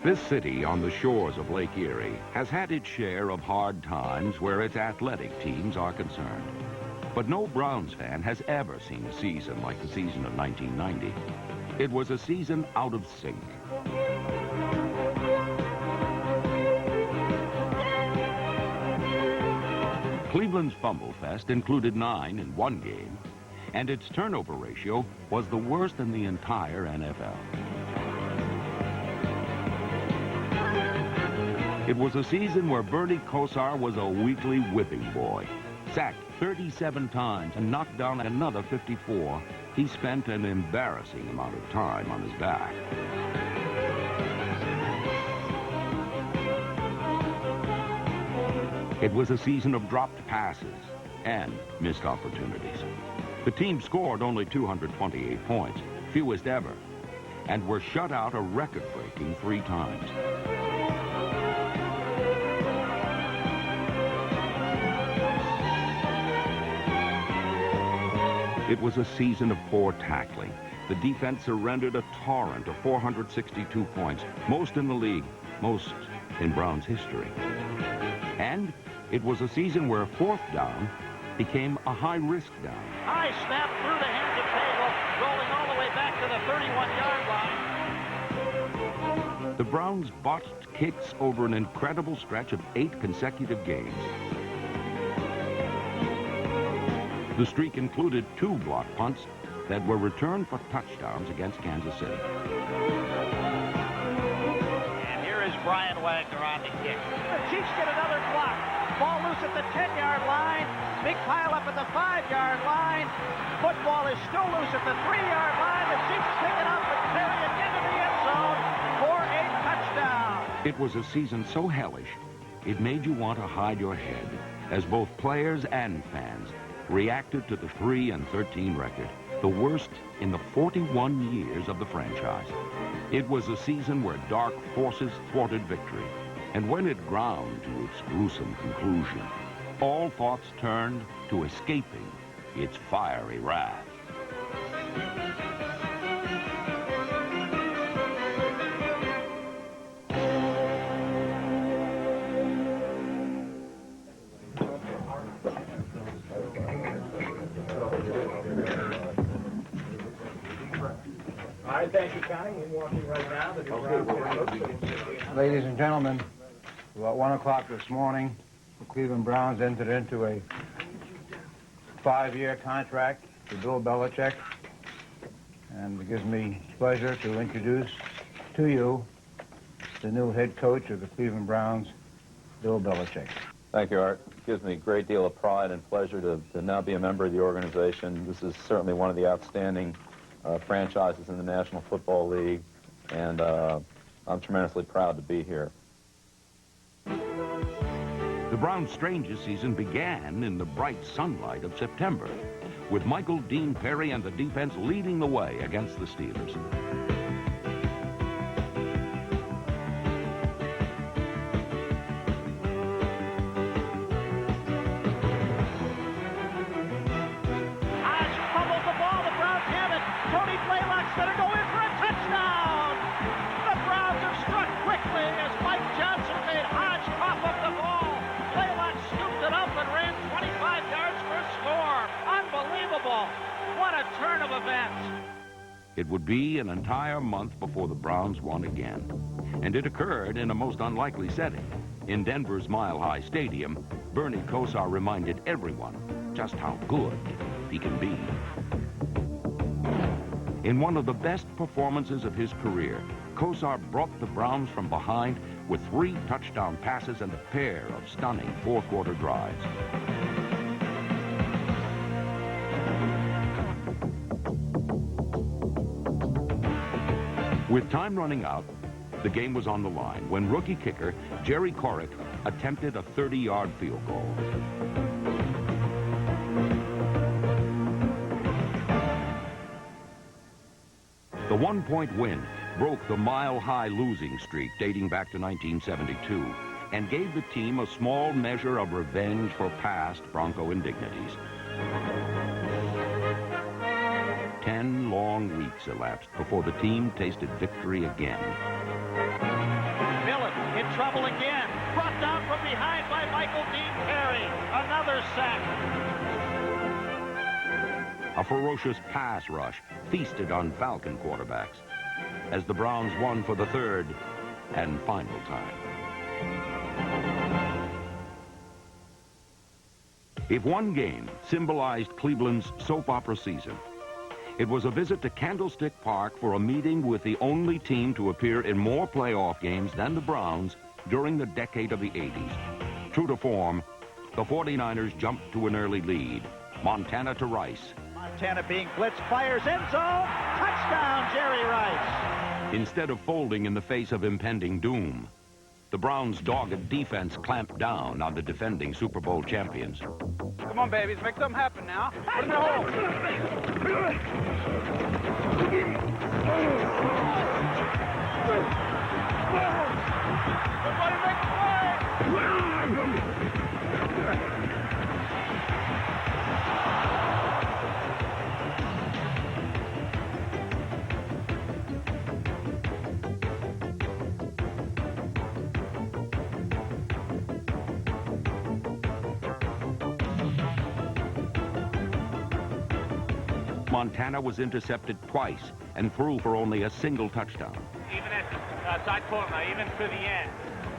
This city on the shores of Lake Erie has had its share of hard times where its athletic teams are concerned. But no Browns fan has ever seen a season like the season of 1990. It was a season out of sync. Cleveland's Fumble Fest included 9 in one game, and its turnover ratio was the worst in the entire NFL. It was a season where Bernie Kosar was a weekly whipping boy. Sacked 37 times and knocked down another 54, he spent an embarrassing amount of time on his back. It was a season of dropped passes and missed opportunities. The team scored only 228 points, fewest ever, and were shut out a record-breaking 3 times. It was a season of poor tackling. The defense surrendered a torrent of 462 points, most in the league, most in Browns history. And it was a season where 4th down became a high-risk down. High snap through the hands of Cagle, rolling all the way back to the 31-yard line. The Browns botched kicks over an incredible stretch of 8 consecutive games. The streak included 2 block punts that were returned for touchdowns against Kansas City. And here is Brian Wagner on the kick. The Chiefs get another block. Ball loose at the 10-yard line. Big pile up at the 5-yard line. Football is still loose at the 3-yard line. The Chiefs pick it up and carry it into the end zone for a touchdown. It was a season so hellish, it made you want to hide your head as both players and fans reacted to the 3-13 record, the worst in the 41 years of the franchise. It was a season where dark forces thwarted victory, and when it ground to its gruesome conclusion, all thoughts turned to escaping its fiery wrath. All right, thank you, Connie. We're walking right now. Ladies and gentlemen, about 1 o'clock this morning, the Cleveland Browns entered into a 5-year contract with Bill Belichick. And it gives me pleasure to introduce to you the new head coach of the Cleveland Browns, Bill Belichick. Thank you, Art. It gives me a great deal of pride and pleasure to now be a member of the organization. This is certainly one of the outstanding franchises in the National Football League, and I'm tremendously proud to be here. The Browns' strangest season began in the bright sunlight of September, with Michael Dean Perry and the defense leading the way against the Steelers. What a turn of events. It would be an entire month before the Browns won again. And it occurred in a most unlikely setting. In Denver's Mile High Stadium, Bernie Kosar reminded everyone just how good he can be. In one of the best performances of his career, Kosar brought the Browns from behind with 3 touchdown passes and a pair of stunning 4-quarter drives. With time running out, the game was on the line when rookie kicker Jerry Corrick attempted a 30-yard field goal. The 1-point win broke the mile-high losing streak dating back to 1972 and gave the team a small measure of revenge for past Bronco indignities. 10 long weeks elapsed before the team tasted victory again. in trouble again. Brought down from behind by Michael Dean Perry. Another sack. A ferocious pass rush feasted on Falcon quarterbacks as the Browns won for the third and final time. If one game symbolized Cleveland's soap opera season, it was a visit to Candlestick Park for a meeting with the only team to appear in more playoff games than the Browns during the decade of the 80s. True to form, the 49ers jumped to an early lead. Montana to Rice. Montana being blitzed, fires end zone. Touchdown, Jerry Rice. Instead of folding in the face of impending doom, the Browns' dogged defense clamped down on the defending Super Bowl champions. Come on, babies, make something happen now. Put it in the hole. Somebody make a play. Montana was intercepted twice and threw for only a single touchdown. Even at the side corner, even to the end.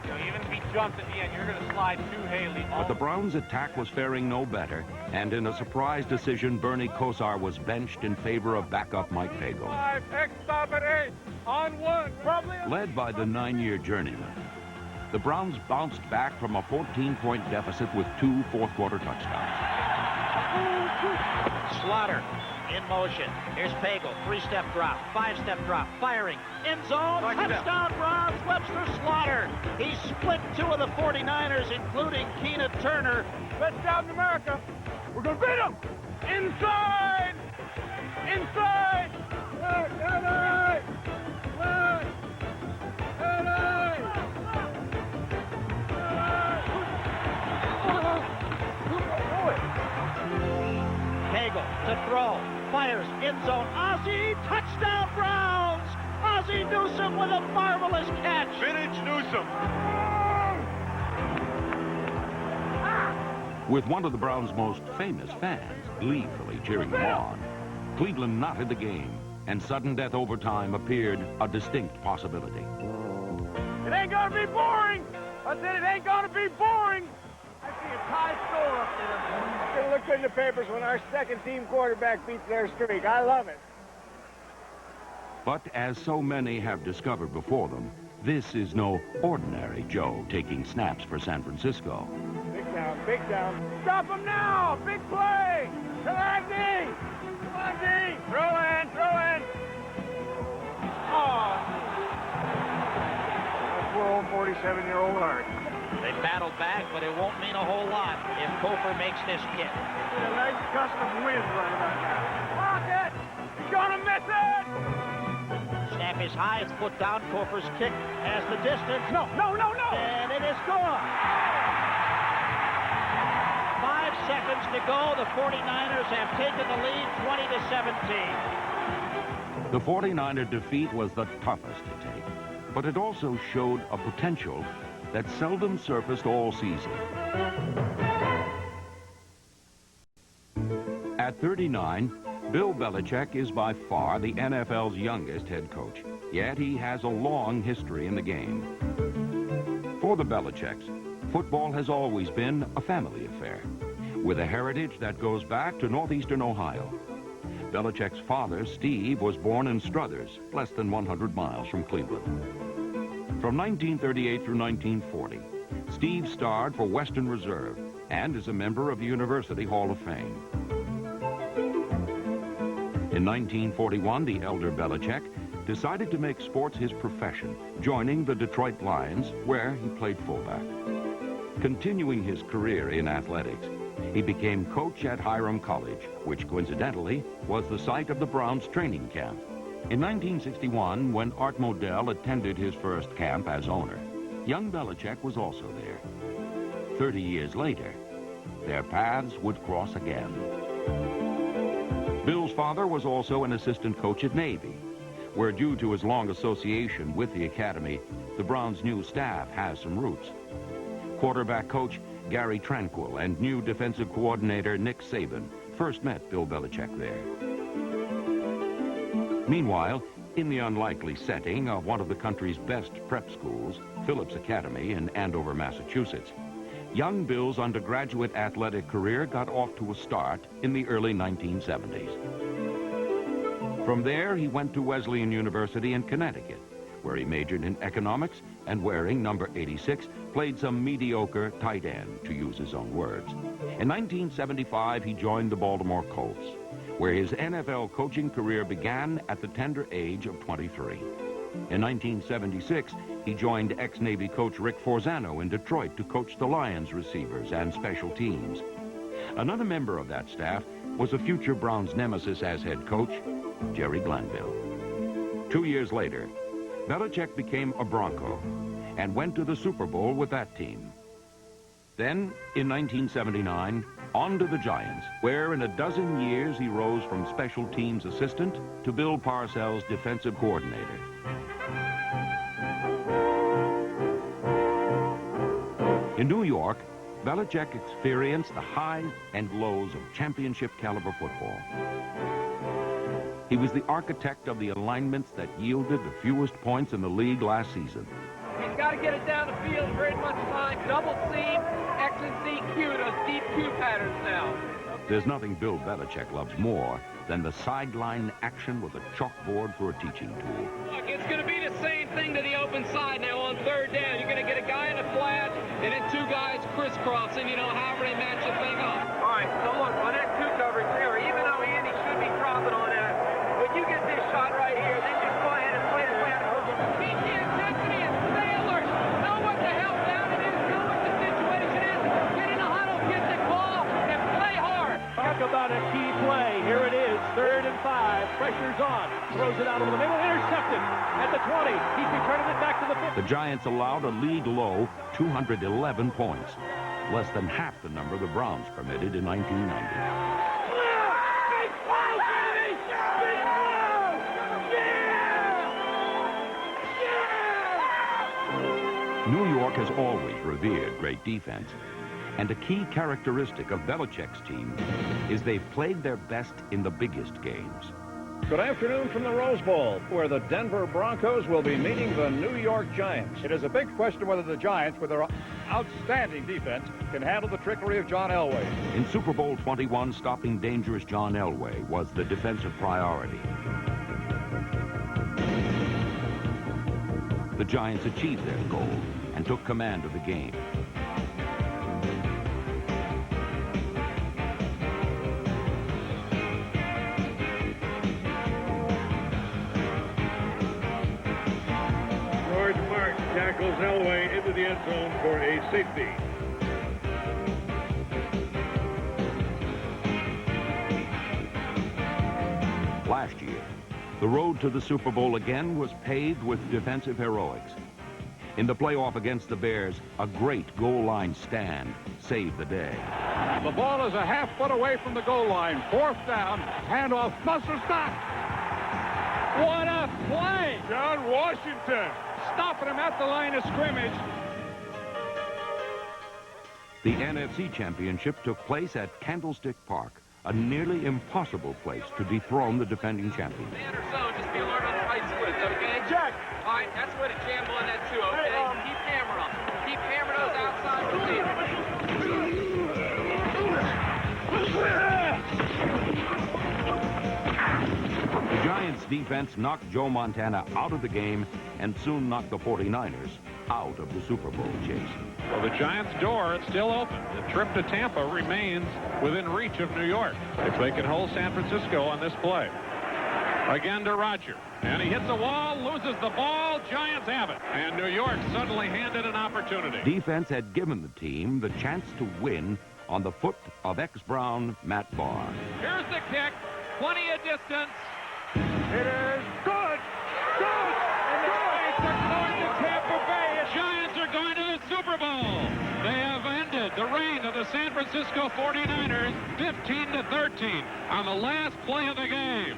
You know, even if he jumped at the end, you're going to slide to Haley. But the Browns' attack was faring no better, and in a surprise decision, Bernie Kosar was benched in favor of backup Mike Pagel. 5, X stop at 8, on 1, probably. Led by the 9-year journeyman, the Browns bounced back from a 14-point deficit with 2 fourth-quarter touchdowns. Slaughter in motion. Here's Pagel. 3-step drop, 5-step drop, firing. End zone. Touchdown, Browns. Webster Slaughter. He split 2 of the 49ers, including Keena Turner. Best job in America. We're going to beat them. Inside. Inside. Pagel to throw. Fires. End zone. Ozzie. Touchdown, Browns. Ozzie Newsome with a marvelous catch. Vintage Newsome. With one of the Browns' most famous fans gleefully cheering them on, Cleveland knotted the game, and sudden death overtime appeared a distinct possibility. It ain't going to be boring. I said it ain't going to be boring. I see a tie score up there. It's going to look good in the papers when our second-team quarterback beats their streak. I love it. But as so many have discovered before them, this is no ordinary Joe taking snaps for San Francisco. Big down, big down. Stop him now! Big play! Come on, D! Come on, D! Throw in, throw in! Oh! Poor old 47-year-old heart. They battled back, but it won't mean a whole lot if Kofer makes this kick. A nice gust of wind right about now. Lock it! He's gonna miss it! Snap is high, it's put down. Kofer's kick has the distance. No, no, no, no! And it is gone. 5 seconds to go. The 49ers have taken the lead 20-17. The 49er defeat was the toughest to take, but it also showed a potential that seldom surfaced all season. At 39, Bill Belichick is by far the NFL's youngest head coach, yet he has a long history in the game. For the Belichicks, football has always been a family affair, with a heritage that goes back to northeastern Ohio. Belichick's father, Steve, was born in Struthers, less than 100 miles from Cleveland. From 1938 through 1940, Steve starred for Western Reserve and is a member of the University Hall of Fame. In 1941, the elder Belichick decided to make sports his profession, joining the Detroit Lions, where he played fullback. Continuing his career in athletics, he became coach at Hiram College, which coincidentally was the site of the Browns training camp. In 1961, when Art Modell attended his first camp as owner, young Belichick was also there. 30 years later, their paths would cross again. Bill's father was also an assistant coach at Navy, where, due to his long association with the academy, the Browns' new staff has some roots. Quarterback coach Gary Tranquil and new defensive coordinator Nick Saban first met Bill Belichick there. Meanwhile, in the unlikely setting of one of the country's best prep schools, Phillips Academy in Andover, Massachusetts, young Bill's undergraduate athletic career got off to a start in the early 1970s. From there, he went to Wesleyan University in Connecticut, where he majored in economics and, wearing number 86, played some mediocre tight end, to use his own words. In 1975, he joined the Baltimore Colts, where his NFL coaching career began at the tender age of 23. In 1976, he joined ex-Navy coach Rick Forzano in Detroit to coach the Lions receivers and special teams. Another member of that staff was a future Browns nemesis as head coach, Jerry Glanville. 2 years later, Belichick became a Bronco and went to the Super Bowl with that team. Then, in 1979, on to the Giants, where in a dozen years he rose from special teams assistant to Bill Parcells' defensive coordinator. In New York, Belichick experienced the highs and lows of championship caliber football. He was the architect of the alignments that yielded the fewest points in the league last season. He's got to get it down the field very much time. Double seam, X and C Q, those deep Q patterns now. There's nothing Bill Belichick loves more than the sideline action with a chalkboard for a teaching tool. Look, it's going to be the same thing to the open side now on third down. You're going to get a guy in the flat and then two guys crisscrossing, you know, however they match the thing up. All right, so look, on that two coverage there, even though Andy should be dropping on that, when you get this shot right here, then just go ahead and play the way out of keep the intensity and stay alert. Know what the hell down it is, know what the situation is. Get in the huddle, get the ball, and play hard. Talk about a key play. Here it is, 3rd and 5. Pressure's on. Throws it out over the middle, intercepted at the 20. He's returning it back to the 50. The Giants allowed a league-low 211 points, less than half the number the Browns permitted in 1990. New York has always revered great defense, and a key characteristic of Belichick's team is they've played their best in the biggest games. Good afternoon from the Rose Bowl, where the Denver Broncos will be meeting the New York Giants. It is a big question whether the Giants, with their outstanding defense, can handle the trickery of John Elway. In Super Bowl 21, stopping dangerous John Elway was the defensive priority. The Giants achieved their goal and took command of the game. George Martin tackles Elway into the end zone for a safety. Last year, the road to the Super Bowl again was paved with defensive heroics. In the playoff against the Bears, a great goal line stand saved the day. The ball is a half foot away from the goal line. 4th down. Handoff. Buster stop. What a play! John Washington stopping him at the line of scrimmage. The NFC Championship took place at Candlestick Park, a nearly impossible place to dethrone the defending champions. Man or so, just be alert on the tight splits, okay? Check. All right, that's where to jam on that too, okay? Keep hammering them. Keep hammering those outside receivers. The Giants' defense knocked Joe Montana out of the game and soon knocked the 49ers out of the Super Bowl chase. Well, the Giants' door is still open. The trip to Tampa remains within reach of New York if they can hold San Francisco on this play. Again to Roger. And he hits the wall, loses the ball. Giants have it. And New York suddenly handed an opportunity. Defense had given the team the chance to win on the foot of ex-Brown Matt Barr. Here's the kick. Plenty of distance. It is good. Good. And the Giants are going to Tampa Bay. Giants are going to the Super Bowl. They have ended the reign of the San Francisco 49ers 15-13 on the last play of the game.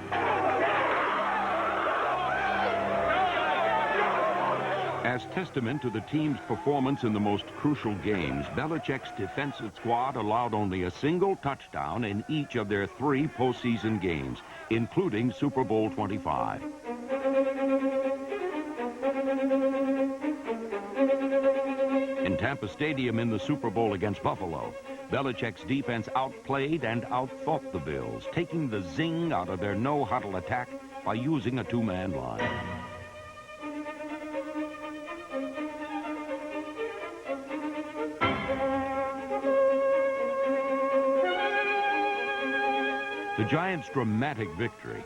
As testament to the team's performance in the most crucial games, Belichick's defensive squad allowed only a single touchdown in each of their 3 postseason games, including Super Bowl 25. In Tampa Stadium in the Super Bowl against Buffalo, Belichick's defense outplayed and outthought the Bills, taking the zing out of their no-huddle attack by using a 2-man line. The Giants' dramatic victory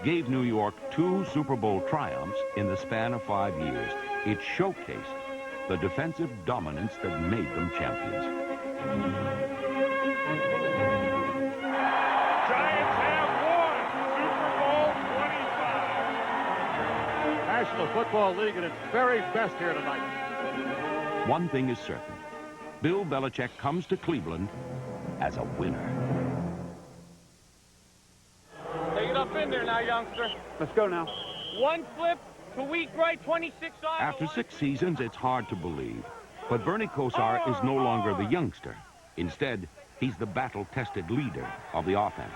gave New York 2 Super Bowl triumphs in the span of 5 years. It showcased the defensive dominance that made them champions. Giants have won Super Bowl 25. National Football League at its very best here tonight. One thing is certain. Bill Belichick comes to Cleveland as a winner. Take it up in there now, youngster. Let's go now. One flip to weak right, 26 on. After 6 seasons, it's hard to believe. But Bernie Kosar is no longer the youngster. Instead, he's the battle-tested leader of the offense.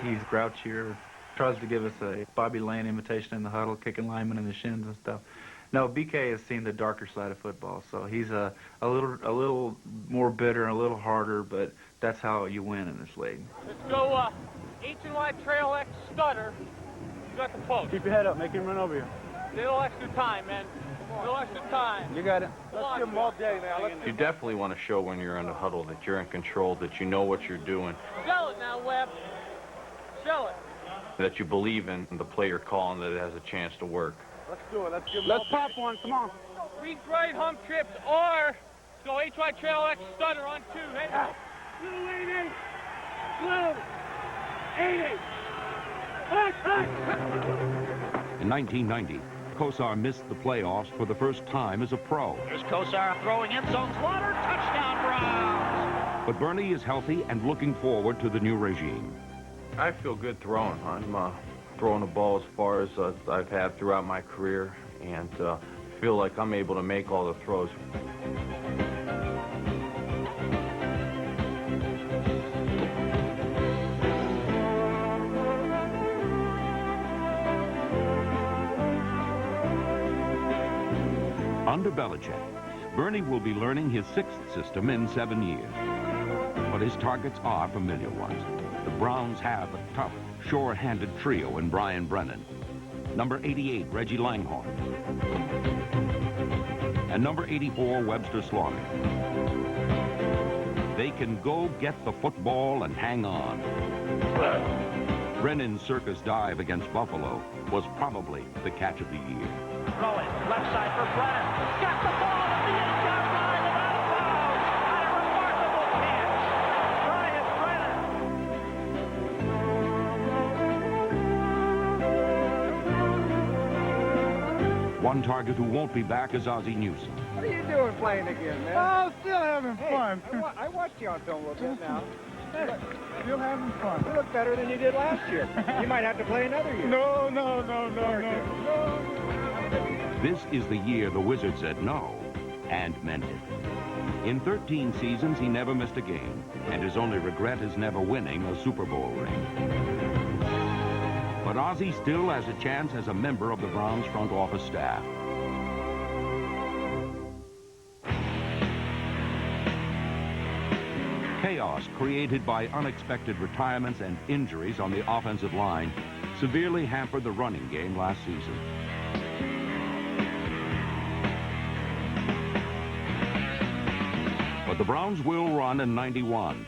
He's grouchier, tries to give us a Bobby Lane imitation in the huddle, kicking linemen in the shins and stuff. No, BK has seen the darker side of football, so he's a little more bitter and a little harder, but that's how you win in this league. Let's go H&Y Trail X Stutter. You got the post. Keep your head up. Make him run over you. Little extra time, man. Little extra time. You got it. Let's give him all day now. You definitely want to show when you're in the huddle that you're in control, that you know what you're doing, Sell it now, Webb. Sell it. that you believe in the play you're calling, that it has a chance to work. Let's do it. Let's give him Let's pop one. Come on. Weak right hump trips or let's go HY Trail X Stutter on 2. Hey, Little 8-8. Little 8-8. In 1990, Kosar missed the playoffs for the first time as a pro. Here's Kosar throwing end zone. Slaughter. Touchdown, Browns. But Bernie is healthy and looking forward to the new regime. I feel good throwing. I'm throwing the ball as far as I've had throughout my career, and feel like I'm able to make all the throws. Under Belichick, Bernie will be learning his 6th system in 7 years. But his targets are familiar ones. The Browns have a tough, sure-handed trio in Brian Brennan. Number 88, Reggie Langhorne. And number 84, Webster Slaughter. They can go get the football and hang on. Brennan's circus dive against Buffalo was probably the catch of the year. Throwing left side for Brennan. Got the ball at the end-zone line and out of bounds. On a remarkable catch, Brian Brennan. One target who won't be back is Ozzie Newsome. What are you doing playing again, man? Oh, still having fun. I watched you on film a little bit now. Still having fun. You look better than you did last year. You might have to play another year. No. This is the year the Wizard said no and meant it. In 13 seasons, he never missed a game, and his only regret is never winning a Super Bowl ring. But Ozzie still has a chance as a member of the Browns front office staff. Chaos created by unexpected retirements and injuries on the offensive line severely hampered the running game last season. But the Browns will run in 91.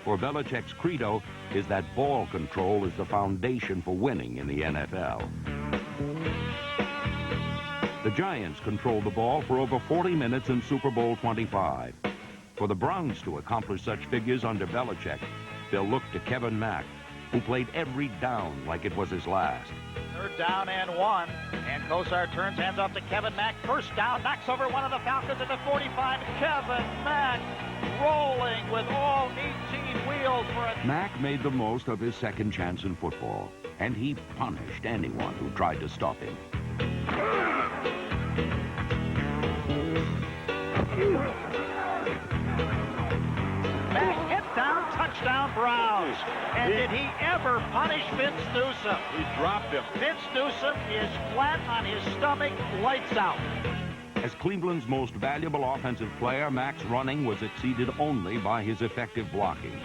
For Belichick's credo is that ball control is the foundation for winning in the NFL. The Giants controlled the ball for over 40 minutes in Super Bowl 25. For the Browns to accomplish such figures under Belichick, they'll look to Kevin Mack, who played every down like it was his last. 3rd down and 1. And Kosar turns, hands off to Kevin Mack. 1st down, knocks over one of the Falcons at the 45. Kevin Mack rolling with all 18 wheels for it. Mack made the most of his second chance in football, and he punished anyone who tried to stop him. Back hit down, touchdown Browns. And did he ever punish Vince Newsom? He dropped him. Vince Newsom is flat on his stomach, lights out. As Cleveland's most valuable offensive player, Mac's running was exceeded only by his effective blocking.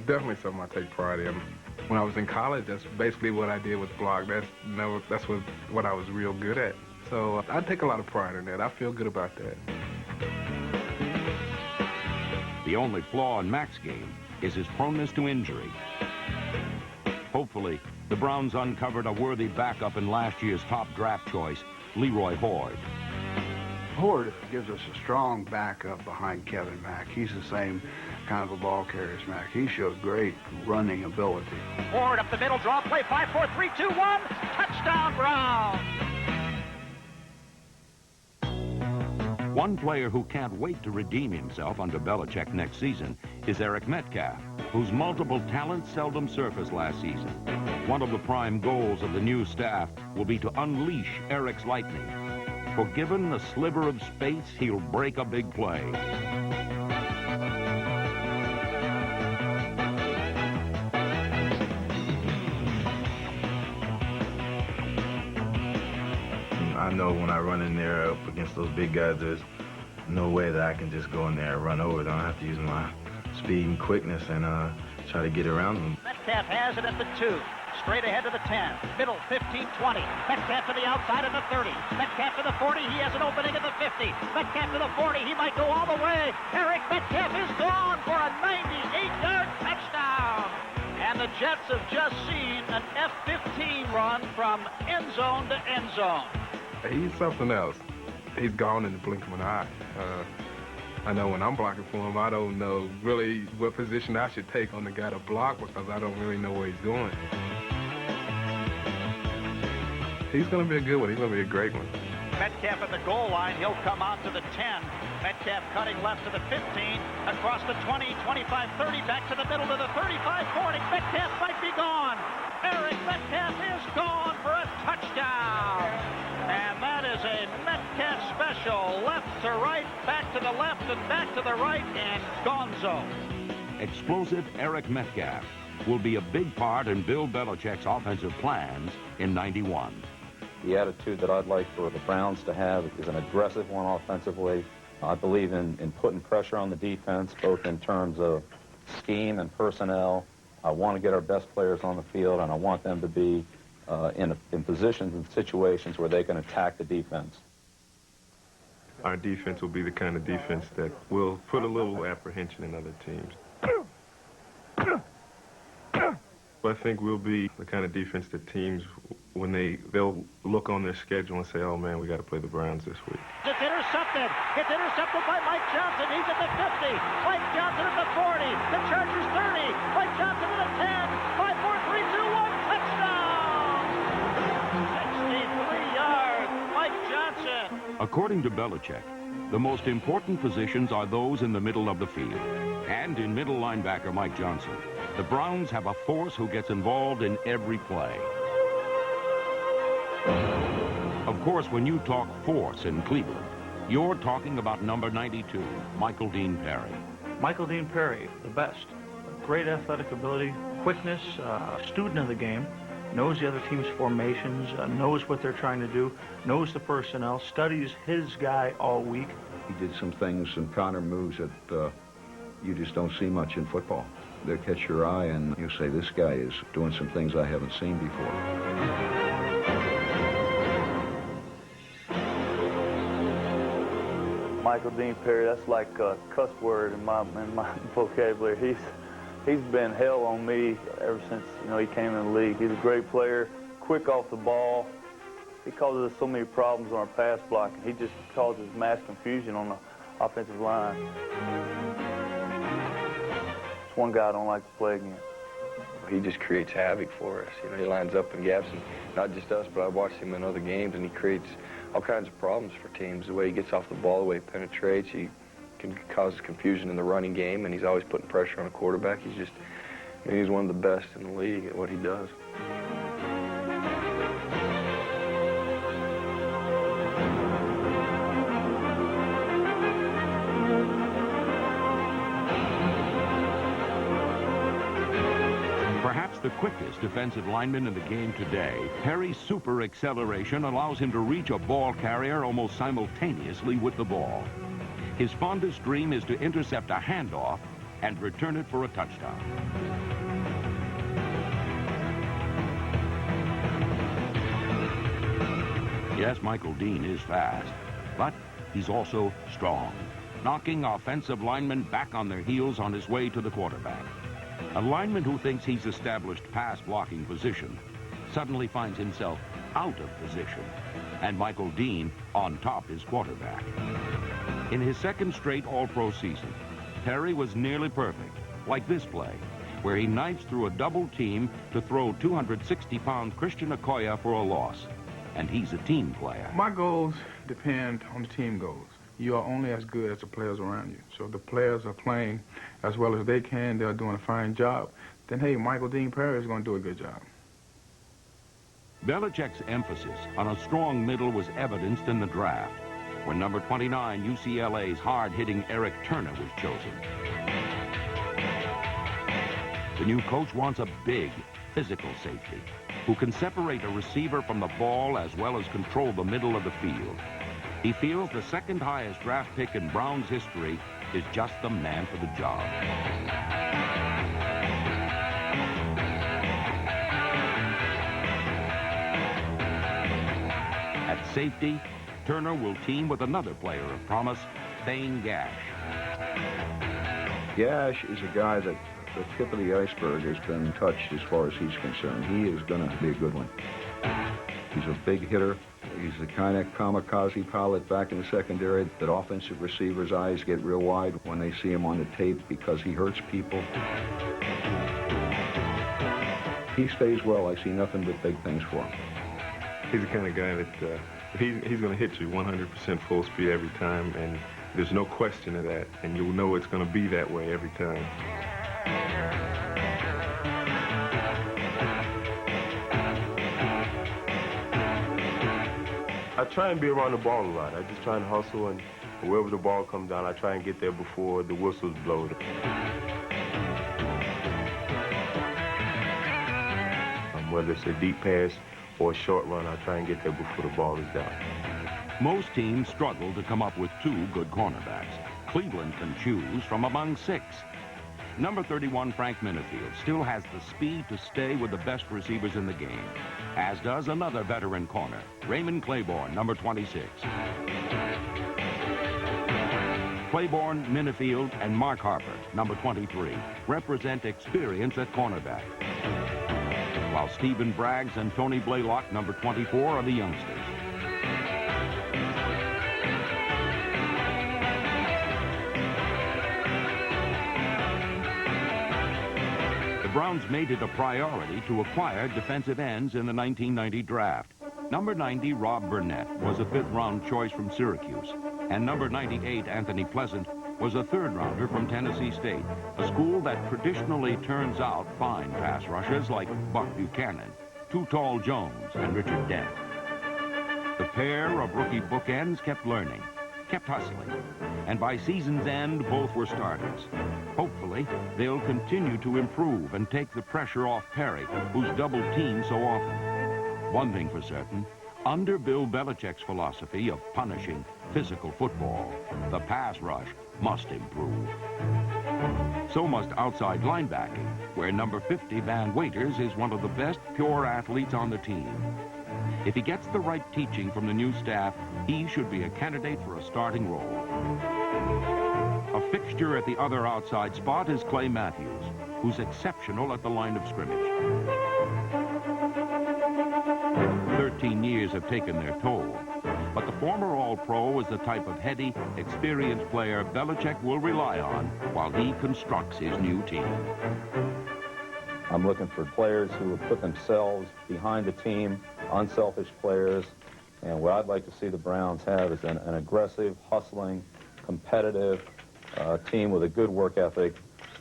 Definitely something I take pride in. When I was in college, that's basically what I did with block. That's what I was real good at. So I take a lot of pride in that. I feel good about that. The only flaw in Mac's game is his proneness to injury. Hopefully, the Browns uncovered a worthy backup in last year's top draft choice, Leroy Hoard. Hoard gives us a strong backup behind Kevin Mack. He's the same kind of a ball carrier as Mack. He showed great running ability. Hoard up the middle, draw play, 5, 4, 3, 2, 1, touchdown Browns! One player who can't wait to redeem himself under Belichick next season is Eric Metcalf, whose multiple talents seldom surfaced last season. One of the prime goals of the new staff will be to unleash Eric's lightning. For given a sliver of space, he'll break a big play. I know when I run in there up against those big guys, there's no way that I can just go in there and run over them. I have to use my speed and quickness and try to get around them. Metcalf has it at the 2. Straight ahead to the 10. Middle, 15, 20. Metcalf to the outside of the 30. Metcalf to the 40. He has an opening at the 50. Metcalf to the 40. He might go all the way. Eric Metcalf is gone for a 98-yard touchdown. And the Jets have just seen an F-15 run from end zone to end zone. He's something else. He's gone in the blink of an eye. I know when I'm blocking for him, I don't know really what position I should take on the guy to block because I don't really know where he's going. He's going to be a good one. He's going to be a great one. Metcalf at the goal line. He'll come out to the 10. Metcalf cutting left to the 15, across the 20, 25, 30, back to the middle to the 35, 40. Metcalf might be gone. Eric Metcalf is gone for a touchdown. And that is a Metcalf special. Left to right, back to the left, and back to the right, and gonzo. Explosive Eric Metcalf will be a big part in Bill Belichick's offensive plans in '91. The attitude that I'd like for the Browns to have is an aggressive one offensively. I believe in putting pressure on the defense, both in terms of scheme and personnel. I want to get our best players on the field, and I want them to be in positions and situations where they can attack the defense. Our defense will be the kind of defense that will put a little apprehension in other teams. I think we'll be the kind of defense that teams, when they'll look on their schedule and say, oh, man, we got to play the Browns this week. It's intercepted. It's intercepted by Mike Johnson. He's at the 50. Mike Johnson at the 40. The Chargers 30. Mike Johnson at the 10. 5, 4, 3, 2, 1. Touchdown! 63 yards. Mike Johnson. According to Belichick, the most important positions are those in the middle of the field. And in middle linebacker Mike Johnson, the Browns have a force who gets involved in every play. Of course, when you talk force in Cleveland, you're talking about number 92, Michael Dean Perry. Michael Dean Perry, the best. Great athletic ability, quickness, student of the game, knows the other team's formations, knows what they're trying to do, knows the personnel, studies his guy all week. He did some things, some counter moves that you just don't see much in football. They'll catch your eye and you say, this guy is doing some things I haven't seen before. Michael Dean Perry, that's like a cuss word in my vocabulary. He's been hell on me ever since he came in the league. He's a great player, quick off the ball. He causes us so many problems on our pass blocking. He just causes mass confusion on the offensive line. It's one guy I don't like to play against. He just creates havoc for us. He lines up in gaps, and not just us, but I've watched him in other games, and he creates all kinds of problems for teams. The way he gets off the ball, the way he penetrates, he can cause confusion in the running game, and he's always putting pressure on a quarterback. He's one of the best in the league at what he does. the quickest defensive lineman in the game today, Perry's super acceleration allows him to reach a ball carrier almost simultaneously with the ball. His fondest dream is to intercept a handoff and return it for a touchdown. Yes, Michael Dean is fast, but he's also strong, knocking offensive linemen back on their heels on his way to the quarterback. A lineman who thinks he's established pass blocking position suddenly finds himself out of position, and Michael Dean on top his quarterback. In his second straight All-Pro season, Perry was nearly perfect, like this play, where he knifes through a double team to throw 260-pound Christian Okoye for a loss. And he's a team player. My goals depend on the team goals. You are only as good as the players around you. So if the players are playing as well as they can, they're doing a fine job, then hey, Michael Dean Perry is going to do a good job. Belichick's emphasis on a strong middle was evidenced in the draft, when number 29 UCLA's hard-hitting Eric Turner was chosen. The new coach wants a big, physical safety who can separate a receiver from the ball as well as control the middle of the field. He feels the second highest draft pick in Browns history is just the man for the job. At safety, Turner will team with another player of promise, Thane Gash. Gash is a guy that the tip of the iceberg has been touched as far as he's concerned. He is going to be a good one. He's a big hitter. He's the kind of kamikaze pilot back in the secondary that offensive receivers' eyes get real wide when they see him on the tape because he hurts people. He stays well. I see nothing but big things for him. He's the kind of guy that he's going to hit you 100% full speed every time, and there's no question of that, and you'll know it's going to be that way every time. I try and be around the ball a lot. I just try and hustle, and wherever the ball comes down, I try and get there before the whistles blow. Whether it's a deep pass or a short run, I try and get there before the ball is down. Most teams struggle to come up with two good cornerbacks. Cleveland can choose from among 6. Number 31, Frank Minifield, still has the speed to stay with the best receivers in the game, as does another veteran corner, Raymond Claiborne, number 26. Claiborne, Minifield, and Mark Harper, number 23, represent experience at cornerback, while Stephen Braggs and Tony Blaylock, number 24, are the youngsters. The Browns made it a priority to acquire defensive ends in the 1990 draft. Number 90, Rob Burnett, was a 5th-round choice from Syracuse, and number 98, Anthony Pleasant, was a 3rd-rounder from Tennessee State, a school that traditionally turns out fine pass rushers like Buck Buchanan, Too Tall Jones, and Richard Dent. The pair of rookie bookends kept learning, kept hustling, and by season's end, both were starters. Hopefully, they'll continue to improve and take the pressure off Perry, who's double-teamed so often. One thing for certain, under Bill Belichick's philosophy of punishing physical football, the pass rush must improve. So must outside linebacking, where number 50, Van Waiters, is one of the best pure athletes on the team. If he gets the right teaching from the new staff, he should be a candidate for a starting role. A fixture at the other outside spot is Clay Matthews, who's exceptional at the line of scrimmage. 13 years have taken their toll, but the former All-Pro is the type of heady, experienced player Belichick will rely on while he constructs his new team. I'm looking for players who will put themselves behind the team, unselfish players, and what I'd like to see the Browns have is an aggressive, hustling, competitive team with a good work ethic,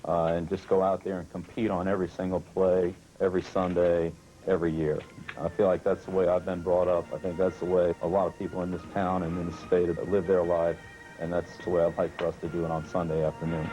and just go out there and compete on every single play, every Sunday, every year. I feel like that's the way I've been brought up. I think that's the way a lot of people in this town and in the state live their life, and that's the way I'd like for us to do it on Sunday afternoon.